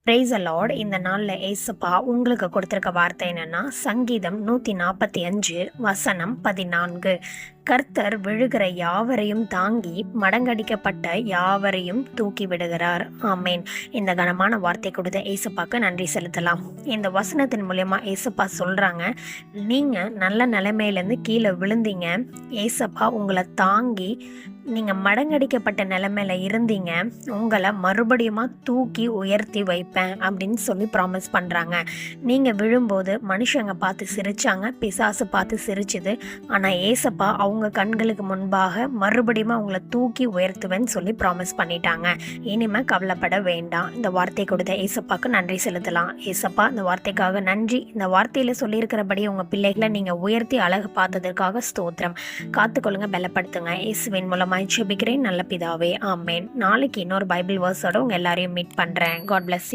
Praise the Lord. இந்த நாளில் ஏசப்பா உங்களுக்கு கொடுத்துருக்க வார்த்தை என்னன்னா, சங்கீதம் 145 வசனம் 14. கர்த்தர் விழுகிற யாவரையும் தாங்கி மடங்கடிக்கப்பட்ட யாவரையும் தூக்கி விடுகிறார். ஆமேன். இந்த கனமான வார்த்தை கொடுத்த ஏசப்பாக்கு நன்றி செலுத்தலாம். இந்த வசனத்தின் மூலமா ஏசப்பா சொல்றாங்க, நீங்க நல்ல நிலைமையிலேருந்து கீழே விழுந்தீங்க, ஏசப்பா உங்களை தாங்கி நீங்கள் மடங்கடிக்கப்பட்ட நிலைமையில இருந்தீங்க, உங்களை மறுபடியும் தூக்கி உயர்த்தி வைப்பேன் அப்படின்னு சொல்லி ப்ராமிஸ் பண்ணுறாங்க. நீங்கள் விழும்போது மனுஷங்க பார்த்து சிரிச்சாங்க, பிசாசு பார்த்து சிரிச்சுது. ஆனால் ஏசப்பா அவங்க கண்களுக்கு முன்பாக மறுபடியும் அவங்கள தூக்கி உயர்த்துவேன்னு சொல்லி ப்ராமிஸ் பண்ணிட்டாங்க. இனிமேல் கவலைப்பட வேண்டாம். இந்த வார்த்தை கொடுத்த ஏசப்பாக்கு நன்றி செலுத்தலாம். ஏசப்பா, இந்த வார்த்தைக்காக நன்றி. இந்த வார்த்தையில் சொல்லியிருக்கிறபடி உங்கள் பிள்ளைகளை நீங்கள் உயர்த்தி அழகு பார்த்ததற்காக ஸ்தோத்திரம். காத்துக்கொள்ளுங்க, பலப்படுத்துங்க. இயேசுவின் மூலமாக ஜெபிக்கிறேன் நல்ல பிதாவே, ஆமேன். நாளைக்கு இன்னொரு பைபிள் வேர்ஸோட உங்க எல்லாரையும் மீட் பண்றேன். God plus.